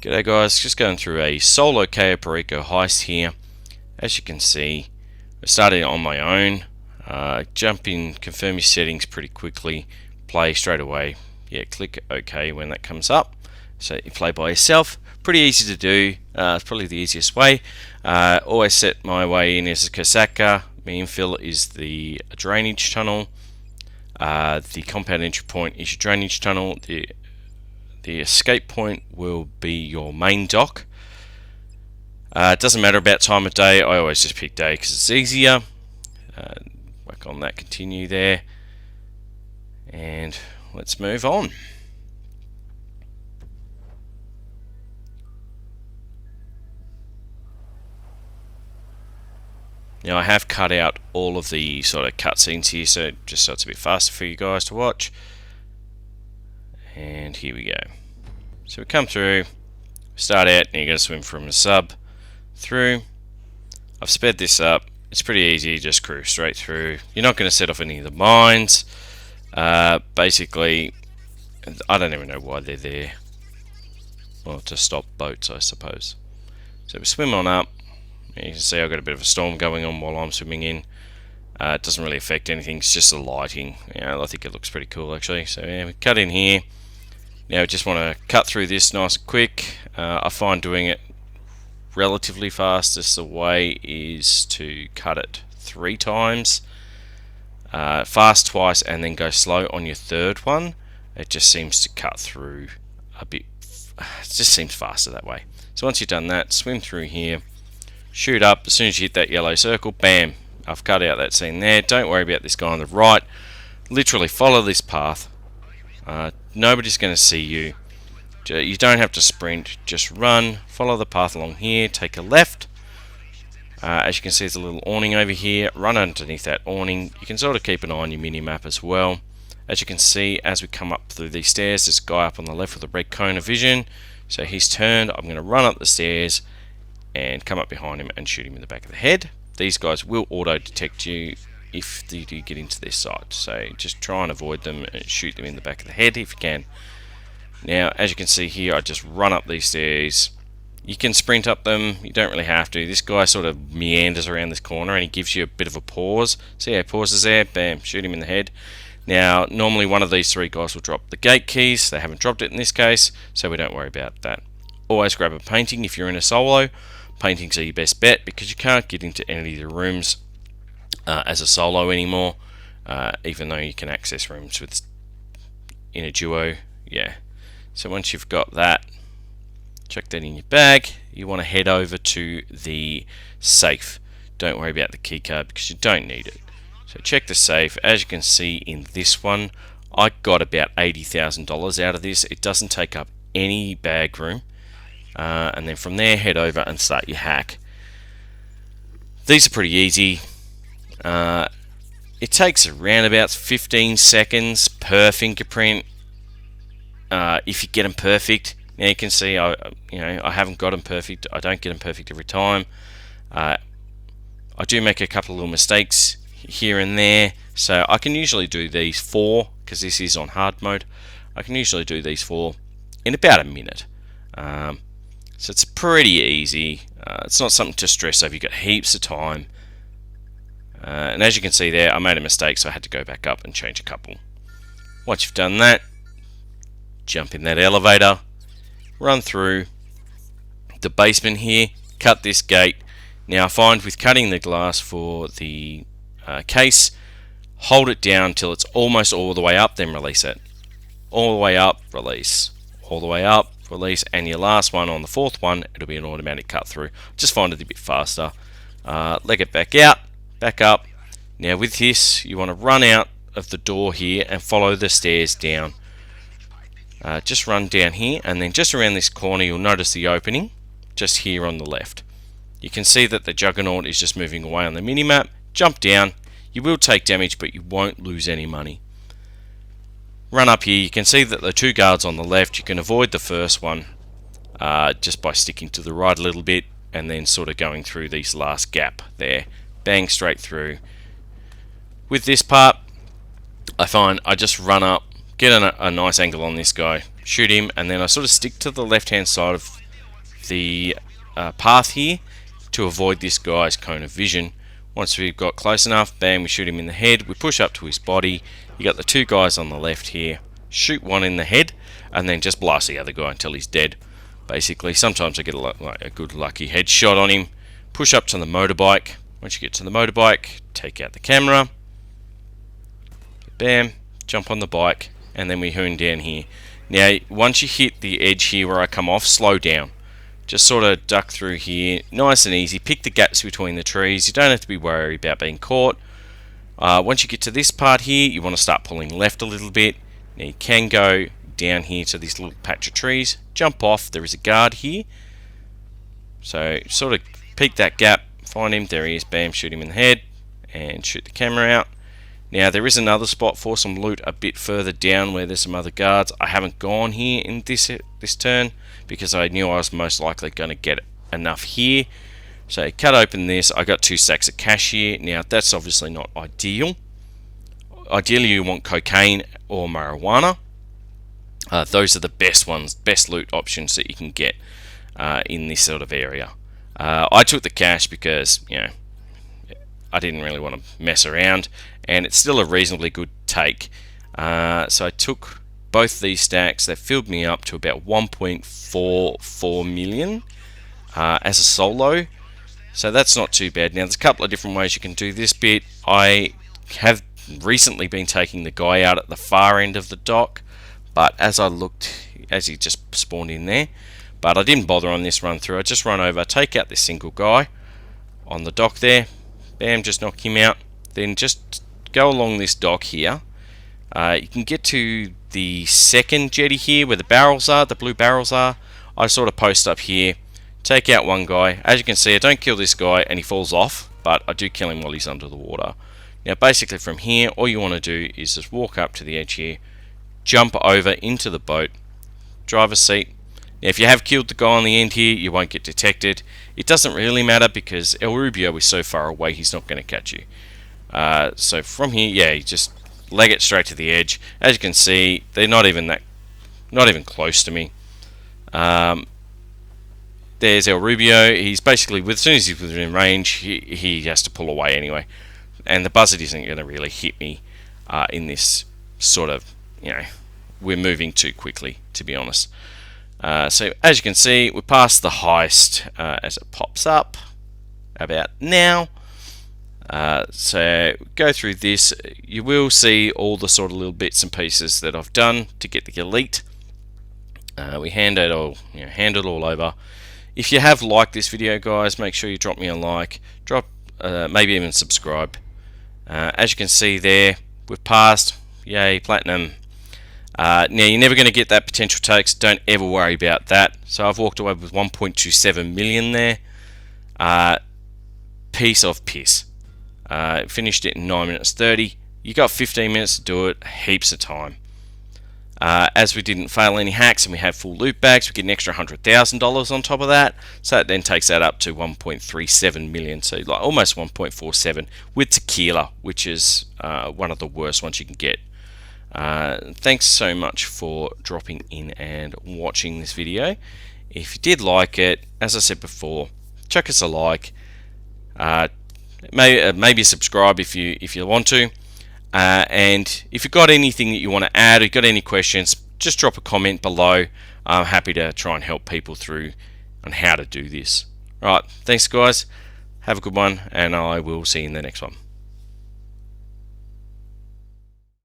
G'day guys, just going through a solo Cayo Perico Heist here. As you can see, I started on my own. Jump in, confirm your settings pretty quickly, play straight away. Yeah, click OK when that comes up. So you play by yourself. Pretty easy to do. It's probably the easiest way. Always set my way in as a Kasaka. My infill is the drainage tunnel. The compound entry point is your drainage tunnel. The escape point will be your main dock. It doesn't matter about time of day. I always just pick day because it's easier. Work on that, continue there, and let's move on. Now I have cut out all of the sort of cutscenes here, so just so it's a bit faster for you guys to watch. And here we go. So we come through, start out, and you're going to swim from a sub through. I've sped this up. It's pretty easy, just cruise straight through. You're not going to set off any of the mines. Basically, I don't even know why they're there. Well, to stop boats, I suppose. So we swim on up. You can see I've got a bit of a storm going on while I'm swimming in. It doesn't really affect anything, it's just the lighting. I think it looks pretty cool actually. So yeah, we cut in here. Now we just want to cut through this nice and quick. I find doing it relatively fastest the way is to cut it 3 times. Fast twice and then go slow on your third one. It just seems to cut through a bit. It just seems faster that way. So once you've done that, swim through here. Shoot up, as soon as you hit that yellow circle, bam, I've cut out that scene there. Don't worry about this guy on the right. Literally follow this path. Nobody's going to see you. You don't have to sprint, just run, follow the path along here, take a left. As you can see, there's a little awning over here. Run underneath that awning. You can sort of keep an eye on your mini-map as well. As you can see, as we come up through these stairs, there's a guy up on the left with a red cone of vision. So he's turned. I'm going to run up the stairs and come up behind him and shoot him in the back of the head. These guys will auto-detect you if you do get into their sight. So just try and avoid them and shoot them in the back of the head if you can. Now, as you can see here, I just run up these stairs. You can sprint up them, you don't really have to. This guy sort of meanders around this corner and he gives you a bit of a pause. See how he pauses there? Bam, shoot him in the head. Now, normally one of these 3 guys will drop the gate keys. They haven't dropped it in this case, so we don't worry about that. Always grab a painting if you're in a solo. Paintings are your best bet because you can't get into any of the rooms as a solo anymore, even though you can access rooms with in a duo. Yeah. So once you've got that, chuck that in your bag. You want to head over to the safe. Don't worry about the key card because you don't need it. So check the safe. As you can see in this one, I got about $80,000 out of this. It doesn't take up any bag room. And then from there, head over and start your hack. These are pretty easy. It takes around about 15 seconds per fingerprint. If you get them perfect. Now you can see I haven't got them perfect. I don't get them perfect every time. I do make a couple of little mistakes here and there. So I can usually do these 4 because this is on hard mode. I can usually do these 4 in about a minute. So it's pretty easy. It's not something to stress over. You've got heaps of time. And as you can see there, I made a mistake, so I had to go back up and change a couple. Once you've done that, jump in that elevator, run through the basement here, cut this gate. Now I find with cutting the glass for the case, hold it down till it's almost all the way up, then release it. All the way up, release. All the way up, release, and your last one on the 4th one, it'll be an automatic cut through. Just find it a bit faster. Leg it back out, back up. Now with this, you want to run out of the door here and follow the stairs down. Just run down here, and then just around this corner you'll notice the opening just here on the left. You can see that the juggernaut is just moving away on the minimap. Jump down. You will take damage, but you won't lose any money. Run up here. You can see that the 2 guards on the left, you can avoid the first one just by sticking to the right a little bit and then sort of going through this last gap there. Bang, straight through. With this part, I find I just run up, get a nice angle on this guy, shoot him, and then I sort of stick to the left hand side of the path here to avoid this guy's cone of vision. Once we've got close enough, bam, we shoot him in the head. We push up to his body. You got the two guys on the left here. Shoot one in the head, and then just blast the other guy until he's dead. Basically, sometimes I get a good lucky headshot on him. Push up to the motorbike. Once you get to the motorbike, take out the camera. Bam, jump on the bike, and then we hoon down here. Now, once you hit the edge here where I come off, slow down. Just sort of duck through here, nice and easy. Pick the gaps between the trees. You don't have to be worried about being caught. Once you get to this part here, you want to start pulling left a little bit. Now you can go down here to this little patch of trees. Jump off. There is a guard here. So sort of peek that gap, find him. There he is. Bam, shoot him in the head, and shoot the camera out. Now there is another spot for some loot a bit further down where there's some other guards. I haven't gone here in this turn because I knew I was most likely going to get enough here. So cut open this. I got 2 stacks of cash here. Now that's obviously not ideal. Ideally you want cocaine or marijuana. Those are the best ones, best loot options that you can get in this sort of area. I took the cash because, you know, I didn't really want to mess around, and it's still a reasonably good take. So I took both these stacks. They filled me up to about 1.44 million as a solo. So that's not too bad. Now there's a couple of different ways you can do this bit. I have recently been taking the guy out at the far end of the dock, but as I looked, as he just spawned in there, but I didn't bother on this run through. I just run over, take out this single guy on the dock there. Bam, just knock him out. Then just go along this dock here. You can get to the second jetty here where the barrels are, the blue barrels are. I sort of post up here, take out one guy. As you can see, I don't kill this guy and he falls off, but I do kill him while he's under the water. Now basically from here, all you want to do is just walk up to the edge here, jump over into the boat, driver's seat. Now if you have killed the guy on the end here, you won't get detected. It doesn't really matter because El Rubio is so far away, he's not going to catch you. So from here, yeah, you just leg it straight to the edge. As you can see, they're not even close to me. There's El Rubio. He's basically, as soon as he's within range, he has to pull away anyway. And the buzzard isn't going to really hit me in this sort of, you know, we're moving too quickly, to be honest. So as you can see, we're past the heist as it pops up about now. So go through this. You will see all the sort of little bits and pieces that I've done to get the elite. We hand it all over. If you have liked this video, guys, make sure you drop me a like. Maybe even subscribe. As you can see there, we've passed. Yay, platinum. Now you're never going to get that potential takes. Don't ever worry about that. So I've walked away with 1.27 million there. Piece of piss. Finished it in 9 minutes 30. You got 15 minutes to do it. Heaps of time. As we didn't fail any hacks and we have full loot bags, we get an extra $100,000 on top of that. So that then takes that up to 1.37 million. So like almost 1.47 with tequila, which is one of the worst ones you can get. Thanks so much for dropping in and watching this video. If you did like it, as I said before, chuck us a like. Maybe subscribe if you want to. And if you've got anything that you want to add, or you've got any questions, just drop a comment below. I'm happy to try and help people through on how to do this. Right, thanks guys. Have a good one, and I will see you in the next one.